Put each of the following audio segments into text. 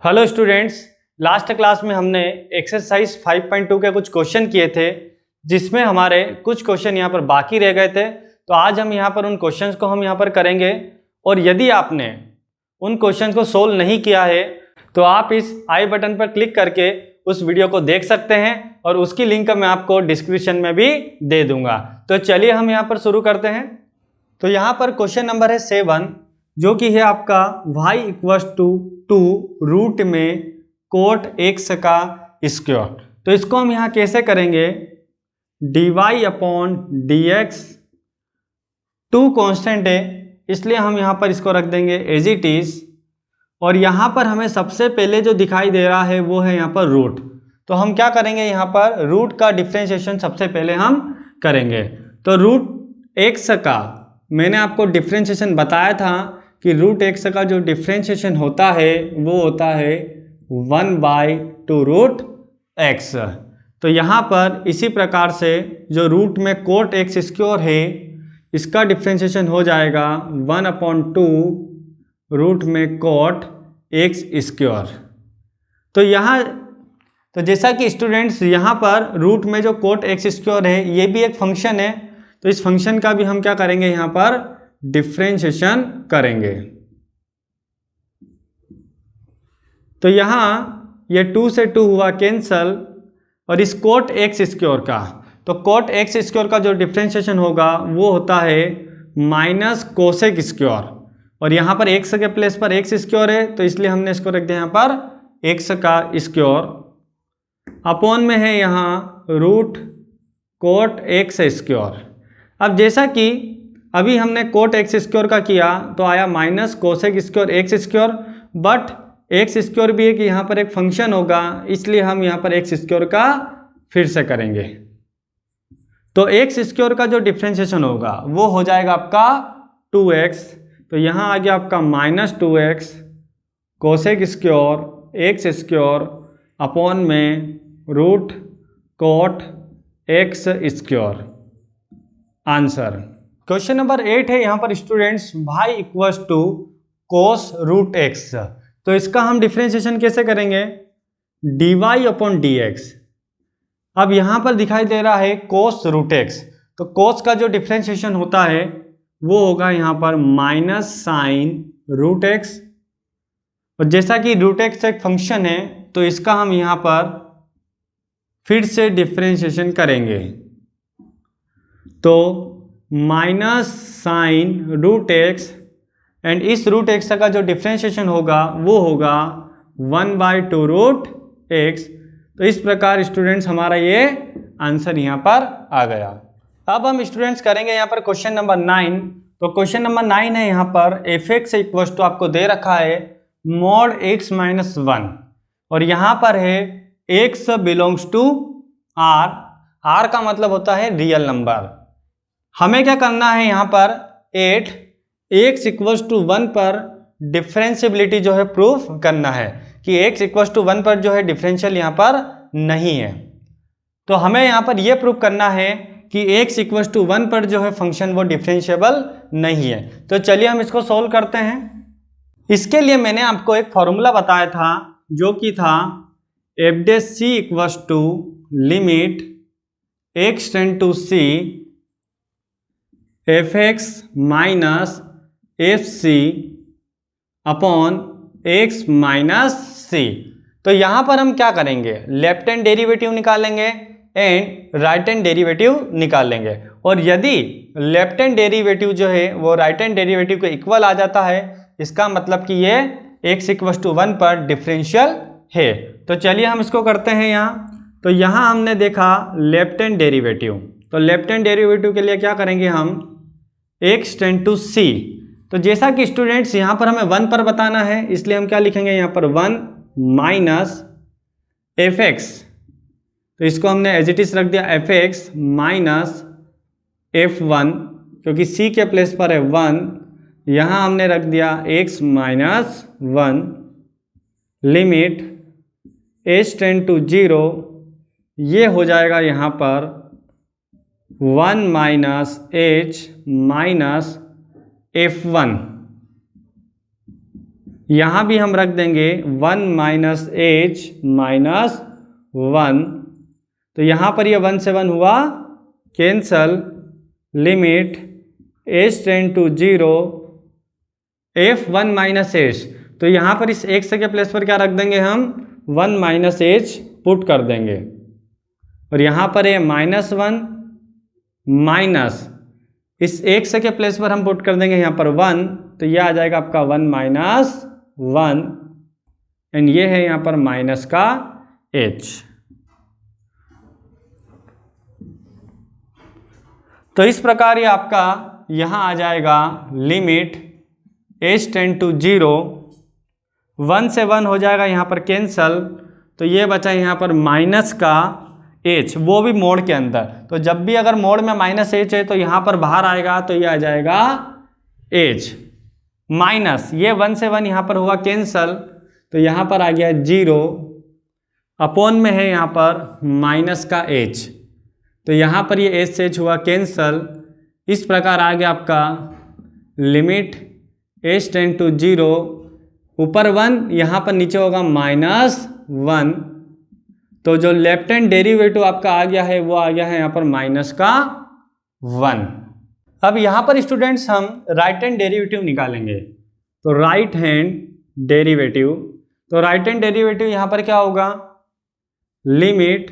Hello students, last class में हमने exercise 5.2 के कुछ क्वेश्चन किए थे जिसमें हमारे कुछ क्वेश्चन यहाँ पर बाकी रह गए थे। तो आज हम यहाँ पर उन क्वेश्चंस को हम यहाँ पर करेंगे और यदि आपने उन क्वेश्चंस को सोल्व नहीं किया है तो आप इस आई बटन पर क्लिक करके उस वीडियो को देख सकते हैं और उसकी लिंक मैं आपको डिस्क्रिप्शन में भी दे दूंगा। तो चलिए हम यहाँ पर शुरू करते हैं। तो यहाँ पर क्वेश्चन नंबर है 7 जो कि है आपका y इक्वल्स टू 2 रूट में कोट x का स्क्वायर। तो इसको हम यहाँ कैसे करेंगे, dy अपॉन dx 2 कांस्टेंट है इसलिए हम यहाँ पर इसको रख देंगे एज इट इज। और यहाँ पर हमें सबसे पहले जो दिखाई दे रहा है वो है यहाँ पर रूट। तो हम क्या करेंगे, यहाँ पर रूट का डिफ्रेंशिएशन सबसे पहले हम करेंगे। तो रूट x का मैंने आपको डिफ्रेंशिएशन बताया था कि रूट एक्स का जो डिफ्रेंशिएशन होता है वो होता है 1/2 रूट एक्स। तो यहाँ पर इसी प्रकार से जो रूट में कोट एक्स स्क्वायर है इसका डिफ्रेंशिएशन हो जाएगा 1/2 रूट में कोट एक्स स्क्वायर। तो यहाँ तो जैसा कि स्टूडेंट्स यहाँ पर रूट में जो कोट एक्स स्क्वायर है ये भी एक फंक्शन है, तो इस फंक्शन का भी हम क्या करेंगे, यहाँ पर डिफ्रेंशिएशन करेंगे। तो यहाँ ये 2 से 2 हुआ कैंसल और इस कोट एक्स स्क्वायर का, तो कोट एक्स स्क्वायर का जो डिफ्रेंशिएशन होगा वो होता है माइनस कोसेक स्क्वायर। और यहाँ पर एक्स के प्लेस पर एक्स स्क्वायर है तो इसलिए हमने इसको रख दिया यहाँ पर एक्स का स्क्वायर अपॉन में है यहाँ रूट कोट एक्स स्क्वायर। अब जैसा कि अभी हमने कोट एक्स स्क्वायर का किया तो आया minus cosec square x square, but x square भी है कि यहाँ पर एक फंक्शन होगा इसलिए हम यहाँ पर एक्स स्क्वायर का फिर से करेंगे। तो एक्स स्क्वायर का जो डिफ्रेंशिएशन होगा वो हो जाएगा आपका 2x। तो यहाँ आ गया आपका minus 2x cosec square x square upon में root cot x square. Answer question number 8 है यहाँ पर students y equals to cos root x. तो इसका हम डिफ्रेंशिएशन कैसे करेंगे, dy अपॉन dx। अब यहाँ पर दिखाई दे रहा है कोस रूट एक्स, तो कोस का जो डिफ्रेंशिएशन होता है वो होगा यहाँ पर माइनस साइन रूट एक्स। और जैसा कि रूट एक्स एक फंक्शन है तो इसका हम यहाँ पर फिर से डिफ्रेंशिएशन करेंगे। तो minus sine root x and इस रूट एक्स का जो डिफ्रेंशिएशन होगा वो होगा 1/2 रूट एक्स। तो इस प्रकार स्टूडेंट्स हमारा ये आंसर यहाँ पर आ गया। अब हम स्टूडेंट्स करेंगे यहाँ पर क्वेश्चन नंबर 9। तो क्वेश्चन नंबर 9 है यहाँ पर f(x) इक्वल्स टू आपको दे रखा है mod x माइनस 1 और यहाँ पर है x belongs to r। r का मतलब होता है रियल नंबर। हमें क्या करना है यहाँ पर 8 x इक्वल्स टू 1 पर डिफरेंशियबिलिटी जो है प्रूफ करना है कि x इक्वल्स टू 1 पर जो है डिफरेंशियल यहाँ पर नहीं है। तो हमें यहाँ पर यह प्रूफ करना है कि x इक्वल्स टू 1 पर जो है फंक्शन वो डिफरेंशिएबल नहीं है। तो चलिए हम इसको सोल्व करते हैं। इसके लिए मैंने आपको एक फॉर्मूला बताया था जो कि था f(c) equals to limit x tend to c f(x) minus fc upon x minus c। तो यहाँ पर हम क्या करेंगे, लेफ्ट हैंड डेरिवेटिव निकालेंगे एंड राइट हैंड डेरिवेटिव निकालेंगे। और यदि लेफ्ट हैंड डेरिवेटिव जो है वो राइट हैंड डेरिवेटिव के इक्वल आ जाता है इसका मतलब कि ये x इक्वल्स टू 1 पर डिफरेंशियल है। तो चलिए हम इसको करते हैं यहाँ। तो यहाँ हमने देखा लेफ्ट हैंड डेरिवेटिव, तो लेफ्ट हैंड डेरिवेटिव के लिए क्या करेंगे हम, x टेंड टू c। तो जैसा कि स्टूडेंट्स यहाँ पर हमें 1 पर बताना है इसलिए हम क्या लिखेंगे यहाँ पर 1 माइनस f(x). तो इसको हमने एज इट इज रख दिया f(x) माइनस f(1) क्योंकि c के प्लेस पर है 1, यहाँ हमने रख दिया x minus 1 limit h tend to 0। ये हो जाएगा यहाँ पर 1 माइनस h माइनस f(1). यहाँ भी हम रख देंगे 1 माइनस एच माइनस 1, तो यहाँ पर ये 1 से 1 हुआ cancel, limit H tend to 0 f1 minus H, तो यहाँ पर इस x के प्लेस पर क्या रख देंगे हम 1 माइनस एच पुट कर देंगे, और यहाँ पर ये -1 माइनस इस x के प्लेस पर हम पुट कर देंगे यहाँ पर 1, तो ये आ जाएगा आपका 1 माइनस 1, एंड ये है यहाँ पर माइनस का h। तो इस प्रकार ये आपका यहाँ आ जाएगा लिमिट h टेंड टू 0, 1 से 1 हो जाएगा यहाँ पर कैंसल, तो ये बचा यहाँ पर माइनस का h, वो भी मोड के अंदर। तो जब भी अगर मोड में माइनस h है तो यहाँ पर बाहर आएगा, तो ये आ जाएगा h माइनस ये 1 से 1 यहाँ पर हुआ कैंसल, तो यहाँ पर आ गया 0 अपॉन में है यहाँ पर माइनस का h, तो यहाँ पर ये h से h हुआ कैंसल। इस प्रकार आ गया आपका लिमिट h टेंड टू 0, ऊपर 1 यहाँ पर नीचे होगा -1, तो जो लेफ्ट हैंड डेरिवेटिव आपका आ गया है वो आ गया है यहाँ पर माइनस का 1। अब यहाँ पर स्टूडेंट्स हम राइट हैंड डेरिवेटिव निकालेंगे, तो राइट हैंड डेरिवेटिव, तो राइट हैंड डेरिवेटिव यहाँ पर क्या होगा, limit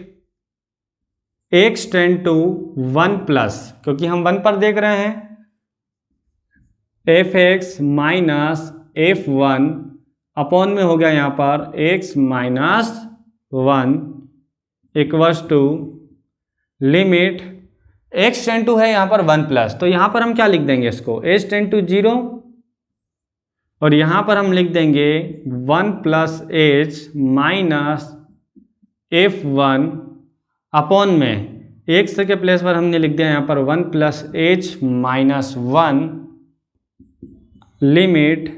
x tend to 1 plus, क्योंकि हम 1 पर देख रहे हैं, fx माइनस f1 अपॉन में हो गया यहाँ पर x minus 1 equals to limit x tend to है यहाँ पर 1 प्लस, तो यहाँ पर हम क्या लिख देंगे इसको h टेंड टू 0, और यहाँ पर हम लिख देंगे 1 plus h minus f1 upon में x के प्लेस पर हमने लिख दिया यहाँ पर 1 plus h minus 1 limit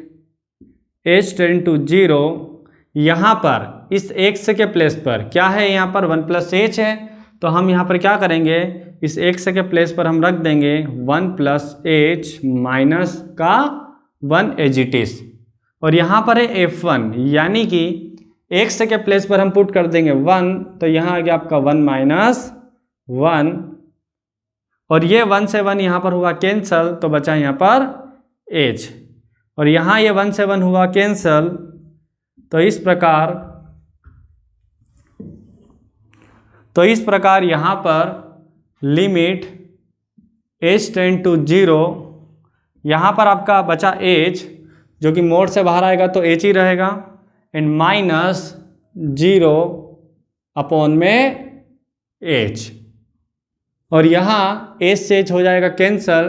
h tend to 0, यहाँ पर इस x के प्लेस पर क्या है, यहाँ पर 1 प्लस h है, तो हम यहाँ पर क्या करेंगे, इस x के प्लेस पर हम रख देंगे 1 प्लस h माइनस का 1 एज इट इज, और यहाँ पर है f1, यानी कि x के प्लेस पर हम पुट कर देंगे 1, तो यहाँ आ गया आपका 1 माइनस 1, और ये 1 से 1 यहाँ पर हुआ कैंसल, तो बचा यहाँ पर h, और यहाँ ये 1 से 1 हुआ कैंसल, तो इस प्रकार यहाँ पर लिमिट h टेंड टू 0, यहाँ पर आपका बचा h, जो कि मोड से बाहर आएगा तो h ही रहेगा, एंड माइनस 0 अपॉन में h, और यहाँ h से h हो जाएगा कैंसल,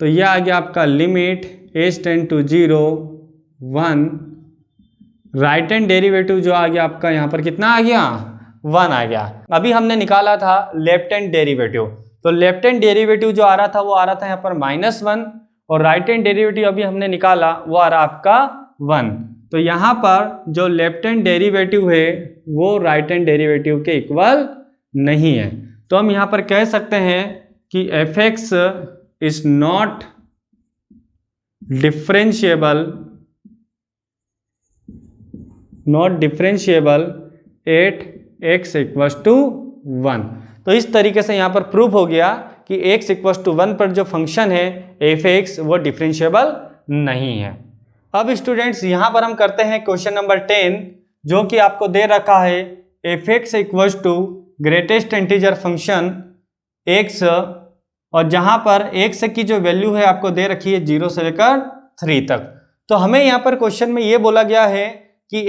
तो यह आ गया आपका limit h tend to 0 1, right hand derivative जो आ गया आपका यहाँ पर कितना आ गया, 1 आ गया। अभी हमने निकाला था लेफ्ट हैंड डेरिवेटिव, तो लेफ्ट हैंड डेरिवेटिव जो आ रहा था वो आ रहा था यहाँ पर -1, और राइट हैंड डेरिवेटिव अभी हमने निकाला वो आ रहा आपका 1, तो यहाँ पर जो लेफ्ट हैंड डेरिवेटिव है वो राइट हैंड डेरिवेटिव के इक्वल नहीं है, तो हम यहाँ पर कह सकते हैं कि fx is not differentiable at x equals to 1। तो इस तरीके से यहाँ पर प्रूव हो गया कि x इक्वल्स टू 1 पर जो फंक्शन है f(x) वो डिफरेंशिएबल नहीं है। अब स्टूडेंट्स यहाँ पर हम करते हैं क्वेश्चन नंबर 10, जो कि आपको दे रखा है f(x) equals to greatest integer function x, और जहाँ पर x की जो वैल्यू है आपको दे रखी है 0 से लेकर 3 तक। तो हमें यहाँ पर क्वेश्चन में ये बोला गया है कि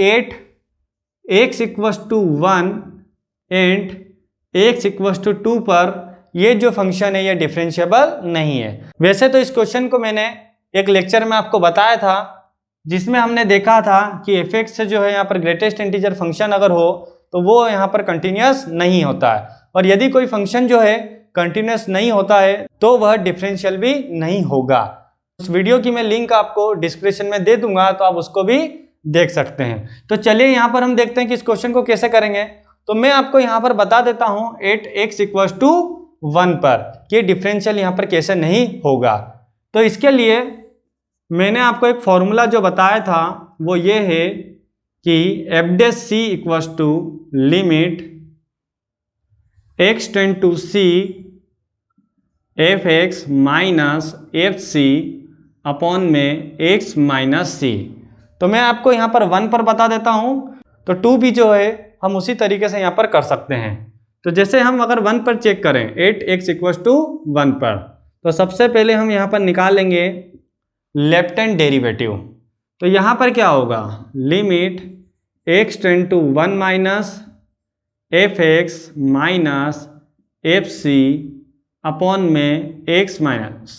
8x equals to 1 and x equals to 2 पर ये जो फंक्शन है ये डिफरेंशिएबल नहीं है। वैसे तो इस क्वेश्चन को मैंने एक लेक्चर में आपको बताया था, जिसमें हमने देखा था कि f(x) जो है यहाँ पर ग्रेटेस्ट इंटीजर फंक्शन अगर हो तो वो यहाँ पर कंटिन्यूस नहीं होता है, और यदि कोई फंक्शन जो है कंटिन्यूस नहीं होता है तो वह डिफरेंशियल भी नहीं होगा। उस वीडियो की मैं लिंक आपको डिस्क्रिप्शन में दे दूंगा, तो आप उसको भी देख सकते हैं। तो चलिए यहाँ पर हम देखते हैं कि इस क्वेश्चन को कैसे करेंगे। तो मैं आपको यहाँ पर बता देता हूँ 8x इक्वल्स टू 1 पर कि डिफरेंशियल यहाँ पर कैसे नहीं होगा। तो इसके लिए मैंने आपको एक फॉर्मूला जो बताया था वो ये है कि F dash C equals to limit x tend to C F X minus F C upon में x माइनस सी। तो मैं आपको यहाँ पर 1 पर बता देता हूँ, तो 2 भी जो है हम उसी तरीके से यहाँ पर कर सकते हैं। तो जैसे हम अगर 1 पर चेक करें 8x इक्वल्स टू 1 पर, तो सबसे पहले हम यहाँ पर निकालेंगे लेफ्ट हैंड डेरिवेटिव। तो यहाँ पर क्या होगा, limit x tend to 1 minus F X minus F C upon में x माइनस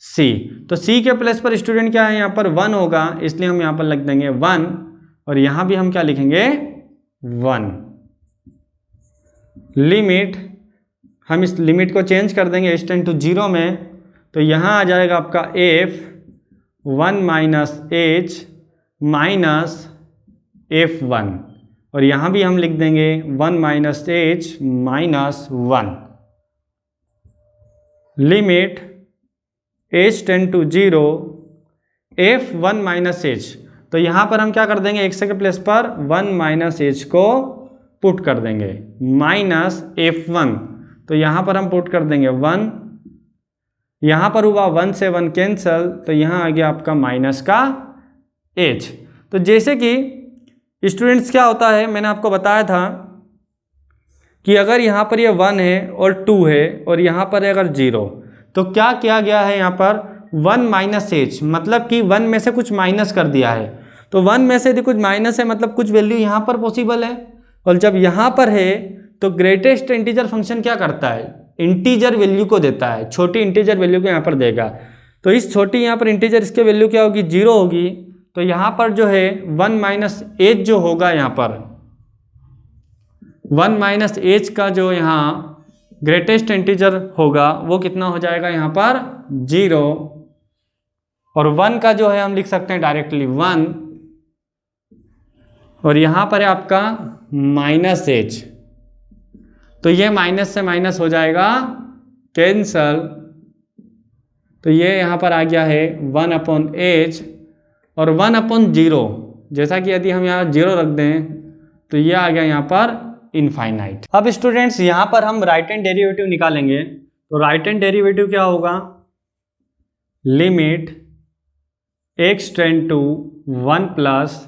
सी। तो c के प्लेस पर स्टूडेंट क्या है, यहाँ पर 1 होगा, इसलिए हम यहाँ पर लिख देंगे 1, और यहाँ भी हम क्या लिखेंगे 1। लिमिट, हम इस लिमिट को चेंज कर देंगे h टेंड टू 0 में, तो यहाँ आ जाएगा आपका f 1 minus h minus f1, और यहाँ भी हम लिख देंगे 1 minus h minus 1। Limit h tend to 0 f1 minus h, तो यहाँ पर हम क्या कर देंगे, x के प्लेस पर 1 माइनस h को पुट कर देंगे, माइनस f1, तो यहाँ पर हम पुट कर देंगे 1, यहाँ पर हुआ 1 से 1 कैंसल, तो यहाँ आ गया आपका माइनस का h। तो जैसे कि स्टूडेंट्स क्या होता है, मैंने आपको बताया था कि अगर यहाँ पर ये 1 है और 2 है और यहाँ पर है अगर 0, तो क्या किया गया है यहाँ पर 1 माइनस h, मतलब कि 1 में से कुछ माइनस कर दिया है। तो 1 में से यदि कुछ माइनस है मतलब कुछ वैल्यू यहाँ पर पॉसिबल है, और जब यहाँ पर है तो ग्रेटेस्ट इंटीजर फंक्शन क्या करता है, इंटीजर वैल्यू को देता है, छोटी इंटीजर वैल्यू को यहाँ पर देगा। तो इस छोटी यहाँ पर इंटीजर इसके वैल्यू क्या होगी, 0 होगी। तो यहाँ पर जो है 1 माइनस h जो होगा, यहाँ पर 1 माइनस h का जो यहाँ ग्रेटेस्ट इंटीजर होगा वो कितना हो जाएगा, यहाँ पर 0, और 1 का जो है हम लिख सकते हैं डायरेक्टली 1, और यहाँ पर है आपका माइनस h, तो ये माइनस से माइनस हो जाएगा कैंसल, तो ये यहाँ पर आ गया है 1 अपॉन h और 1 अपॉन 0, जैसा कि यदि हम यहाँ 0 रख दें तो ये आ गया यहाँ पर इनफाइनाइट। अब स्टूडेंट्स यहाँ पर हम राइट हैंड डेरिवेटिव निकालेंगे। तो राइट हैंड डेरिवेटिव क्या होगा, limit x tend to 1 plus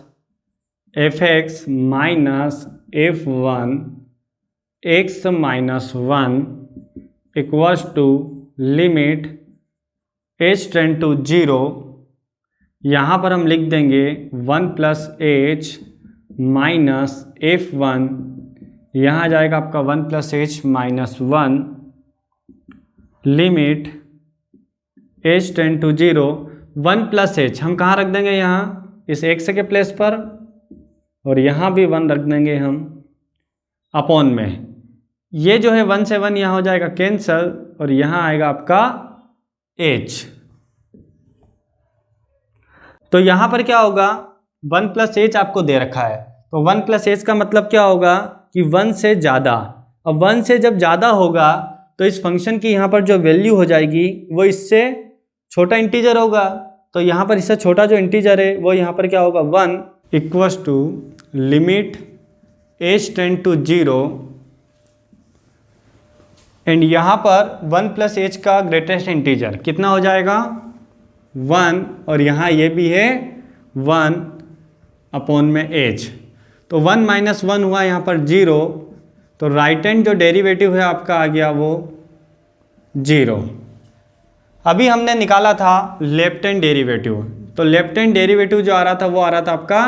F X minus f1 x minus 1 equals to limit h tend to 0, यहाँ पर हम लिख देंगे 1 प्लस h माइनस f1, यहाँ आ जाएगा आपका 1 plus h minus 1, limit h tend to 0, 1 plus h हम कहाँ रख देंगे, यहाँ इस x के प्लेस पर, और यहाँ भी 1 रख देंगे हम अपॉन में। ये जो है 1 से 1 यहाँ हो जाएगा कैंसल, और यहाँ आएगा आपका h। तो यहाँ पर क्या होगा, 1 प्लस h आपको दे रखा है, तो 1 प्लस h का मतलब क्या होगा कि 1 से ज़्यादा। अब 1 से जब ज़्यादा होगा तो इस फंक्शन की यहाँ पर जो वैल्यू हो जाएगी वो इससे छोटा इंटीजर होगा, तो यहाँ पर इससे छोटा जो इंटीजर है वो यहाँ पर क्या होगा 1 equals to limit h tend to 0, and यहाँ पर 1 प्लस h का ग्रेटेस्ट इंटीजर कितना हो जाएगा 1, और यहाँ ये भी है 1 अपॉन में h, तो 1 माइनस 1 हुआ यहाँ पर 0, तो राइट हैंड जो डेरिवेटिव है आपका आ गया वो 0। अभी हमने निकाला था लेफ्ट हैंड डेरिवेटिव, तो लेफ्ट हैंड डेरिवेटिव जो आ रहा था वो आ रहा था आपका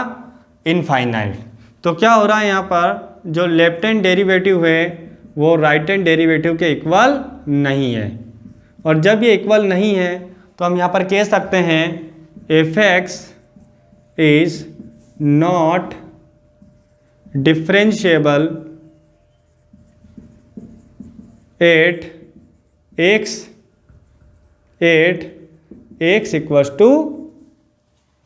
इनफाइनाइट। तो क्या हो रहा है, यहाँ पर जो लेफ्ट हैंड डेरिवेटिव है वो राइट हैंड डेरिवेटिव के इक्वल नहीं है, और जब ये इक्वल नहीं है तो हम यहाँ पर कह सकते हैं F X is not differentiable at x equals to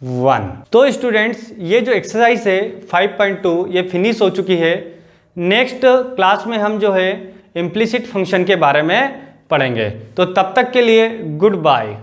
1। तो स्टूडेंट्स ये जो एक्सरसाइज है 5.2 ये फिनिश हो चुकी है। नेक्स्ट क्लास में हम जो है इम्प्लिसिट फंक्शन के बारे में पढ़ेंगे। तो तब तक के लिए गुड बाय।